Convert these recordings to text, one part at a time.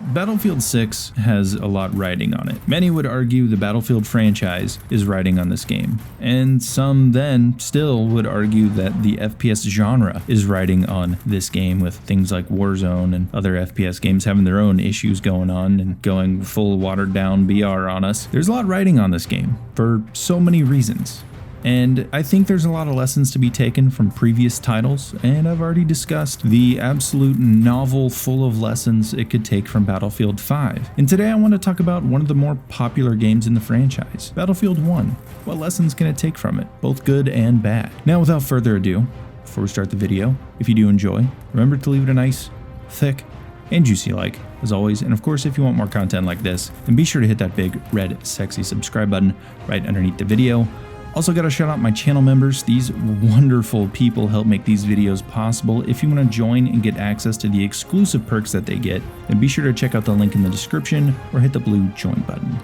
Battlefield 6 has a lot riding on it. Many would argue the Battlefield franchise is riding on this game, and some then still would argue that the FPS genre is riding on this game, with things like Warzone and other FPS games having their own issues going on and going full watered down BR on us. There's a lot riding on this game for so many reasons. And I think there's a lot of lessons to be taken from previous titles, and I've already discussed the absolute novel full of lessons it could take from Battlefield 5. And today I want to talk about one of the more popular games in the franchise, Battlefield 1. What lessons can it take from it, both good and bad? Now, without further ado, before we start the video, if you do enjoy, remember to leave it a nice, thick, and juicy like, as always. And of course, if you want more content like this, then be sure to hit that big red sexy subscribe button right underneath the video. Also gotta shout out my channel members. These wonderful people help make these videos possible. If you want to join and get access to the exclusive perks that they get, then be sure to check out the link in the description or hit the blue join button.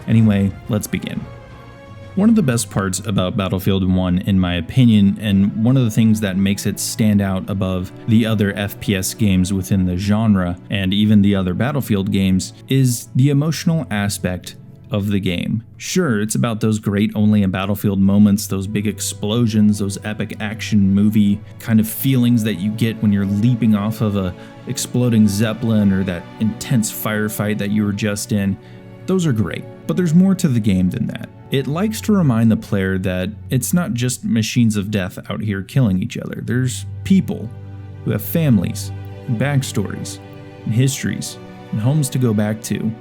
Anyway, let's begin. One of the best parts about Battlefield 1, in my opinion, and one of the things that makes it stand out above the other FPS games within the genre and even the other Battlefield games, is the emotional aspect of the game. Sure, it's about those great only in Battlefield moments, those big explosions, those epic action movie kind of feelings that you get when you're leaping off of a exploding Zeppelin, or that intense firefight that you were just in. Those are great, but there's more to the game than that. It likes to remind the player that it's not just machines of death out here killing each other. There's people who have families, and backstories, and histories, and homes to go back to,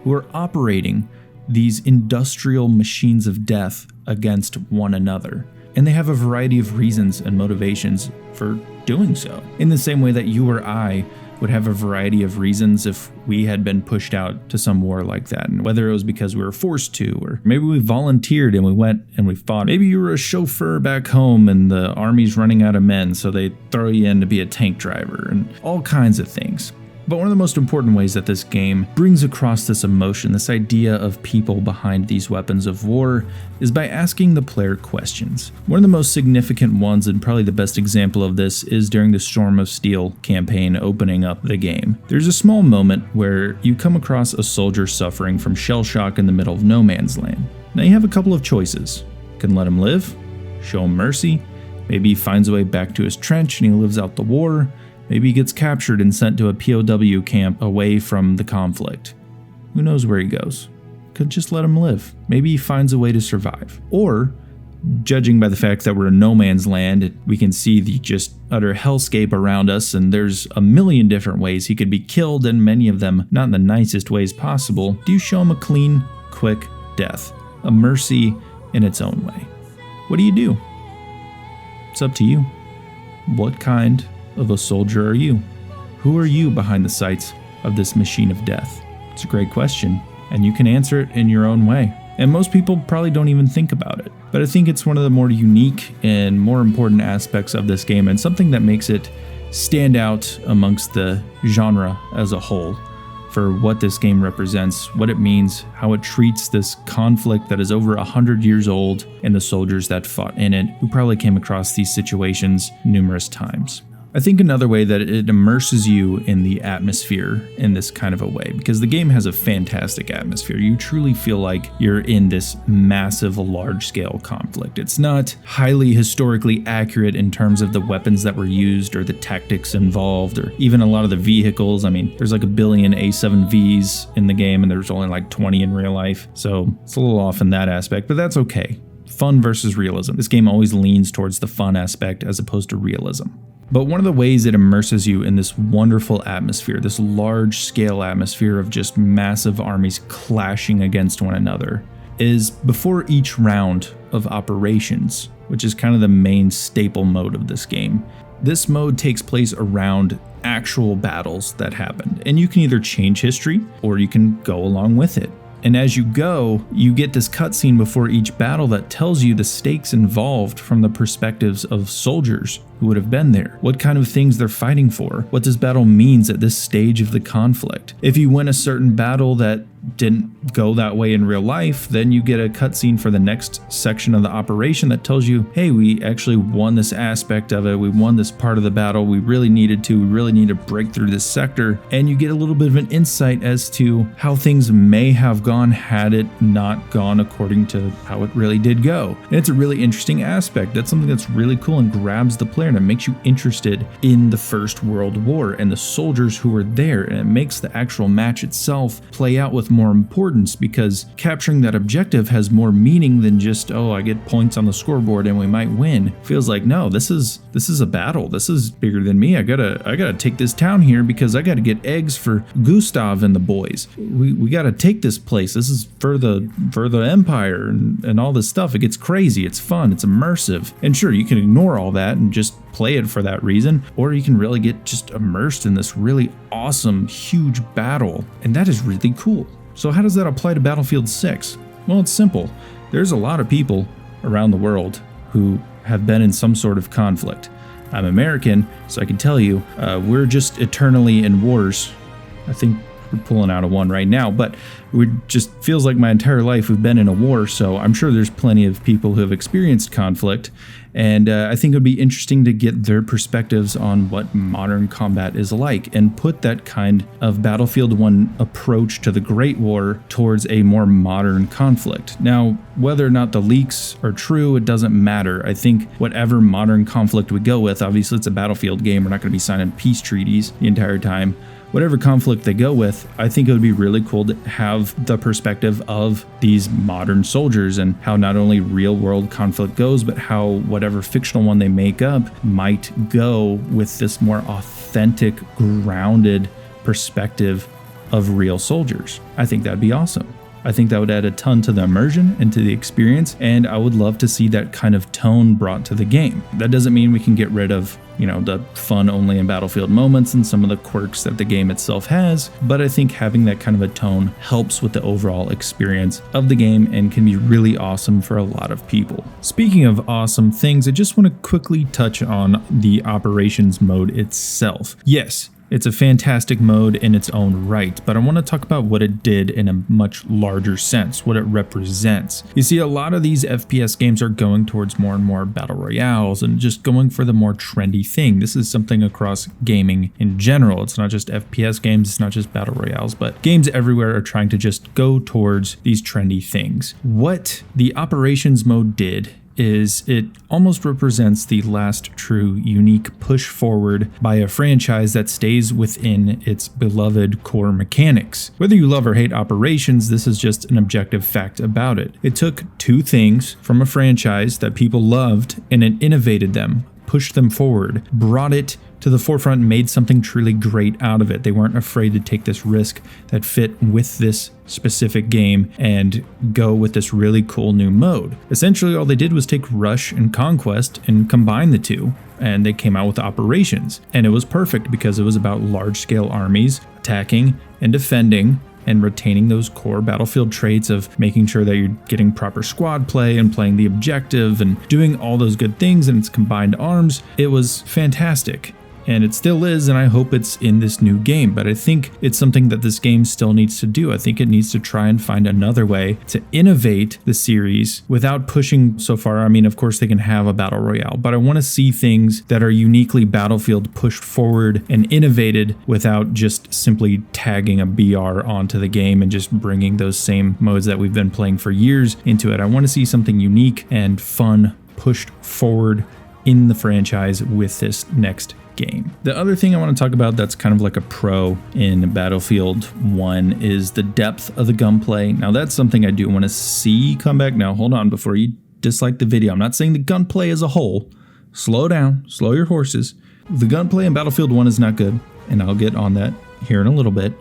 who are operating these industrial machines of death against one another. And they have a variety of reasons and motivations for doing so. In the same way that you or I would have a variety of reasons if we had been pushed out to some war like that. And whether it was because we were forced to, or maybe we volunteered and we went and we fought. Maybe you were a chauffeur back home and the army's running out of men, so they throw you in to be a tank driver, and all kinds of things. But one of the most important ways that this game brings across this emotion, this idea of people behind these weapons of war, is by asking the player questions. One of the most significant ones, and probably the best example of this, is during the Storm of Steel campaign opening up the game. There's a small moment where you come across a soldier suffering from shell shock in the middle of no man's land. Now you have a couple of choices. You can let him live, show him mercy, maybe he finds a way back to his trench and he lives out the war. Maybe he gets captured and sent to a POW camp away from the conflict. Who knows where he goes? Could just let him live. Maybe he finds a way to survive. Or, judging by the fact that we're in no man's land, we can see the just utter hellscape around us, and there's a million different ways he could be killed, and many of them not in the nicest ways possible. Do you show him a clean, quick death? A mercy in its own way? What do you do? It's up to you. What kind of a soldier are you? Who are you behind the sights of this machine of death? It's a great question, and you can answer it in your own way. And most people probably don't even think about it. But I think it's one of the more unique and more important aspects of this game, and something that makes it stand out amongst the genre as a whole, for what this game represents, what it means, how it treats this conflict that is over 100 years old, and the soldiers that fought in it, who probably came across these situations numerous times. I think another way that it immerses you in the atmosphere in this kind of a way, because the game has a fantastic atmosphere. You truly feel like you're in this massive, large-scale conflict. It's not highly historically accurate in terms of the weapons that were used or the tactics involved, or even a lot of the vehicles. I mean, there's like a billion A7Vs in the game, and there's only like 20 in real life, so it's a little off in that aspect, but that's okay. Fun versus realism. This game always leans towards the fun aspect as opposed to realism. But one of the ways it immerses you in this wonderful atmosphere, this large-scale atmosphere of just massive armies clashing against one another, is before each round of operations, which is kind of the main staple mode of this game. This mode takes place around actual battles that happened, and you can either change history or you can go along with it. And as you go, you get this cutscene before each battle that tells you the stakes involved from the perspectives of soldiers who would have been there, what kind of things they're fighting for, what this battle means at this stage of the conflict. If you win a certain battle that didn't go that way in real life, then you get a cutscene for the next section of the operation that tells you, hey, we actually won this aspect of it, we won this part of the battle, we really need to break through this sector, and you get a little bit of an insight as to how things may have gone had it not gone according to how it really did go. And it's a really interesting aspect. That's something that's really cool and grabs the player and it makes you interested in the First World War and the soldiers who were there, and it makes the actual match itself play out with more importance, because capturing that objective has more meaning than just, oh, I get points on the scoreboard and we might win. It feels like, no, this is a battle. This is bigger than me. I gotta take this town here because I gotta get eggs for Gustav and the boys. We gotta take this place. This is for the empire and all this stuff. It gets crazy. It's fun. It's immersive. And sure, you can ignore all that and just play it for that reason, or you can really get just immersed in this really awesome, huge battle. And that is really cool. So how does that apply to Battlefield 6? Well, it's simple. There's a lot of people around the world who have been in some sort of conflict. I'm American, so I can tell you, we're just eternally in wars. I think we're pulling out of one right now, but it just feels like my entire life we've been in a war, so I'm sure there's plenty of people who have experienced conflict, and I think it would be interesting to get their perspectives on what modern combat is like and put that kind of Battlefield 1 approach to the Great War towards a more modern conflict. Now, whether or not the leaks are true, it doesn't matter. I think whatever modern conflict we go with, obviously it's a Battlefield game, we're not going to be signing peace treaties the entire time. Whatever conflict they go with, I think it would be really cool to have the perspective of these modern soldiers and how not only real world conflict goes, but how whatever fictional one they make up might go with this more authentic, grounded perspective of real soldiers. I think that'd be awesome. I think that would add a ton to the immersion and to the experience, and I would love to see that kind of tone brought to the game. That doesn't mean we can get rid of, the fun only in Battlefield moments and some of the quirks that the game itself has, but I think having that kind of a tone helps with the overall experience of the game and can be really awesome for a lot of people. Speaking of awesome things, I just want to quickly touch on the operations mode itself. Yes, it's a fantastic mode in its own right, but I want to talk about what it did in a much larger sense, what it represents. You see, a lot of these FPS games are going towards more and more battle royales and just going for the more trendy thing. This is something across gaming in general. It's not just FPS games, it's not just battle royales, but games everywhere are trying to just go towards these trendy things. What the operations mode did is it almost represents the last true unique push forward by a franchise that stays within its beloved core mechanics. Whether you love or hate operations, this is just an objective fact about it. It took two things from a franchise that people loved and it innovated them, pushed them forward, brought it to the forefront, and made something truly great out of it. They weren't afraid to take this risk that fit with this specific game and go with this really cool new mode. Essentially, all they did was take Rush and Conquest and combine the two, and they came out with Operations. And it was perfect because it was about large-scale armies attacking and defending and retaining those core Battlefield traits of making sure that you're getting proper squad play and playing the objective and doing all those good things in its combined arms. It was fantastic. And it still is, and I hope it's in this new game, but I think it's something that this game still needs to do. I think it needs to try and find another way to innovate the series without pushing so far. I mean, of course they can have a battle royale, but I want to see things that are uniquely Battlefield pushed forward and innovated without just simply tagging a BR onto the game and just bringing those same modes that we've been playing for years into it. I want to see something unique and fun pushed forward in the franchise with this next game. The other thing I want to talk about that's kind of like a pro in Battlefield 1 is the depth of the gunplay. Now that's something I do want to see come back. Now hold on, before you dislike the video, I'm not saying the gunplay as a whole. Slow down, slow your horses. The gunplay in Battlefield 1 is not good, and I'll get on that here in a little bit.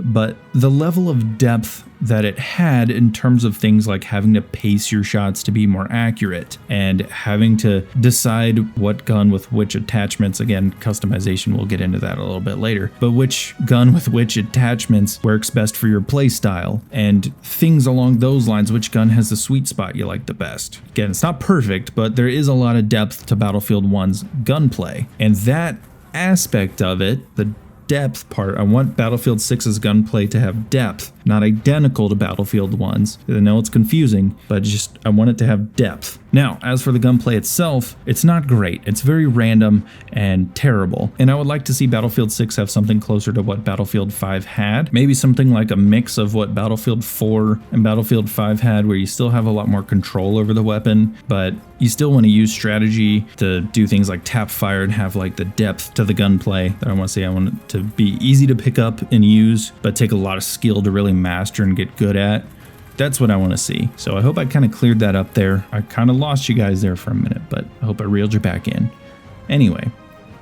But the level of depth that it had in terms of things like having to pace your shots to be more accurate and having to decide what gun with which attachments, again, customization, we'll get into that a little bit later, but which gun with which attachments works best for your play style and things along those lines, which gun has the sweet spot you like the best. Again, it's not perfect, but there is a lot of depth to Battlefield 1's gunplay, and that aspect of it, the depth part. I want Battlefield 6's gunplay to have depth, not identical to Battlefield 1's. I know it's confusing, but just I want it to have depth. Now, as for the gunplay itself, it's not great. It's very random and terrible. And I would like to see Battlefield 6 have something closer to what Battlefield 5 had. Maybe something like a mix of what Battlefield 4 and Battlefield 5 had, where you still have a lot more control over the weapon, but you still want to use strategy to do things like tap fire and have like the depth to the gunplay that I want to say. I want it to be easy to pick up and use, but take a lot of skill to really master and get good at. That's what I want to see. So I hope I kind of cleared that up there. I kind of lost you guys there for a minute, but I hope I reeled you back in. Anyway,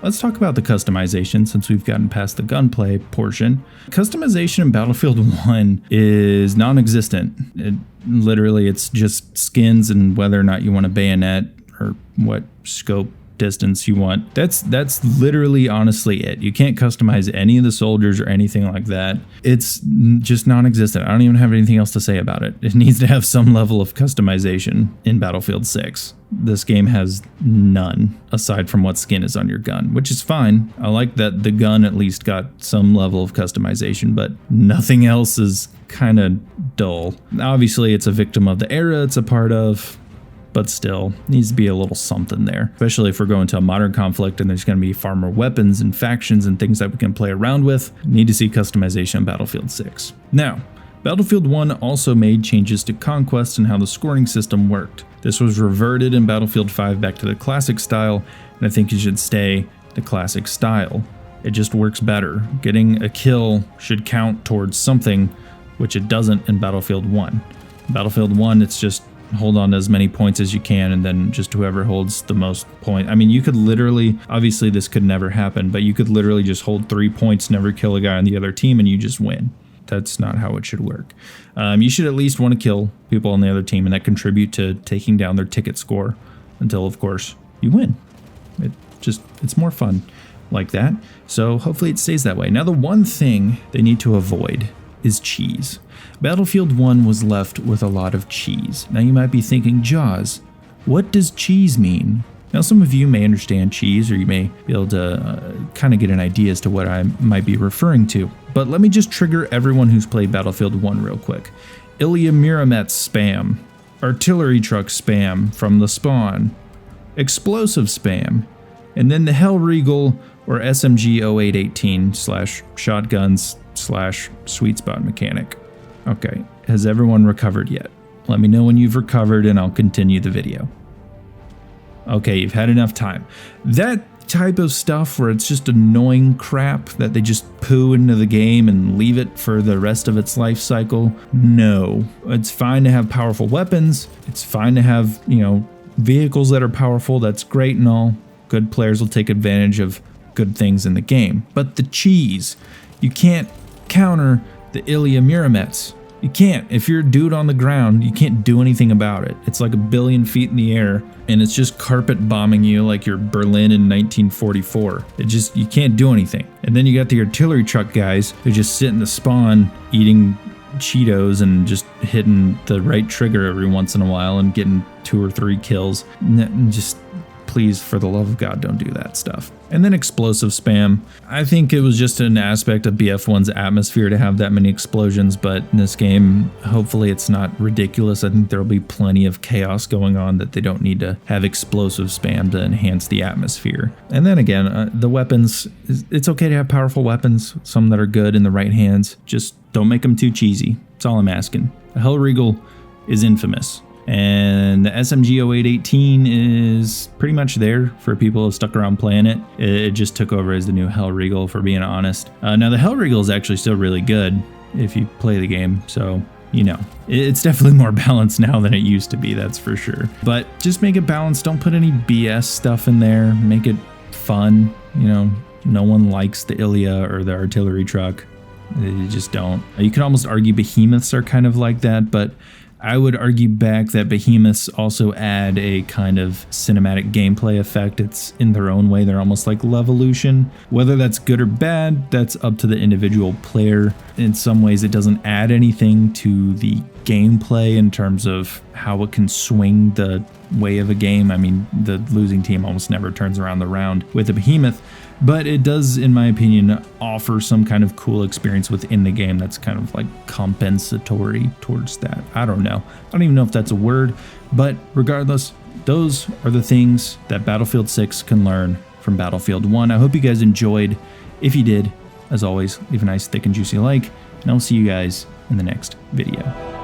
let's talk about the customization since we've gotten past the gunplay portion. Customization in Battlefield 1 is non-existent. Literally, it's just skins and whether or not you want a bayonet or what scope distance you want. That's literally honestly it. You can't customize any of the soldiers or anything like that. It's just non-existent. I don't even have anything else to say about it. It needs to have some level of customization in Battlefield 6. This game has none aside from what skin is on your gun, which is fine. I like that the gun at least got some level of customization, but nothing else is kind of dull. Obviously, it's a victim of the era it's a part of, but still needs to be a little something there, especially if we're going to a modern conflict and there's going to be far more weapons and factions and things that we can play around with. Need to see customization in Battlefield 6. Now, Battlefield 1 also made changes to Conquest and how the scoring system worked. This was reverted in Battlefield 5 back to the classic style, and I think it should stay the classic style. It just works better. Getting a kill should count towards something, which it doesn't in Battlefield 1. Battlefield 1, it's just hold on to as many points as you can, and then just whoever holds the most points. I mean, you could literally, obviously this could never happen, but you could literally just hold 3 points, never kill a guy on the other team, and you just win. That's not how it should work. You should at least want to kill people on the other team, and that contribute to taking down their ticket score until, of course, you win. It's more fun like that. So hopefully it stays that way. Now, the one thing they need to avoid is cheese. Battlefield 1 was left with a lot of cheese. Now you might be thinking, Jaws, what does cheese mean? Now some of you may understand cheese, or you may be able to kind of get an idea as to what I might be referring to. But let me just trigger everyone who's played Battlefield 1 real quick. Ilya Muromets spam, artillery truck spam from the spawn, explosive spam, and then the Hellriegel or SMG 0818 / shotguns / sweet spot mechanic. Okay, has everyone recovered yet? Let me know when you've recovered and I'll continue the video. Okay, you've had enough time. That type of stuff where it's just annoying crap that they just poo into the game and leave it for the rest of its life cycle, no. It's fine to have powerful weapons. It's fine to have, vehicles that are powerful. That's great and all. Good players will take advantage of good things in the game. But the cheese, you can't counter the Ilya Muromets. You can't. If you're a dude on the ground, you can't do anything about it. It's like 1 billion feet in the air, and it's just carpet bombing you like you're Berlin in 1944. You can't do anything. And then you got the artillery truck guys who just sit in the spawn eating Cheetos and just hitting the right trigger every once in a while and getting 2 or 3 kills. Just please, for the love of God, don't do that stuff. And then explosive spam. I think it was just an aspect of BF1's atmosphere to have that many explosions, but in this game, hopefully it's not ridiculous. I think there'll be plenty of chaos going on that they don't need to have explosive spam to enhance the atmosphere. And then again, the weapons, it's okay to have powerful weapons, some that are good in the right hands. Just don't make them too cheesy. That's all I'm asking. The Hellriegel is infamous. And the SMG 0818 is pretty much there for people who stuck around playing it. It just took over as the new Hellriegel, for being honest. Now the Hellriegel is actually still really good if you play the game, so it's definitely more balanced now than it used to be, that's for sure. But just make it balanced. Don't put any BS stuff in there. Make it fun. No one likes the Ilya or the artillery truck. They just don't. You could almost argue behemoths are kind of like that, but I would argue back that behemoths also add a kind of cinematic gameplay effect. It's in their own way. They're almost like Levolution. Whether that's good or bad, that's up to the individual player. In some ways, it doesn't add anything to the gameplay in terms of how it can swing the way of a game. I mean, the losing team almost never turns around the round with a behemoth. but it does, in my opinion, offer some kind of cool experience within the game that's kind of like compensatory towards that. I don't know. I don't even know if that's a word, but regardless, those are the things that Battlefield 6 can learn from Battlefield 1. I hope you guys enjoyed. If you did, as always, leave a nice thick and juicy like, and I'll see you guys in the next video.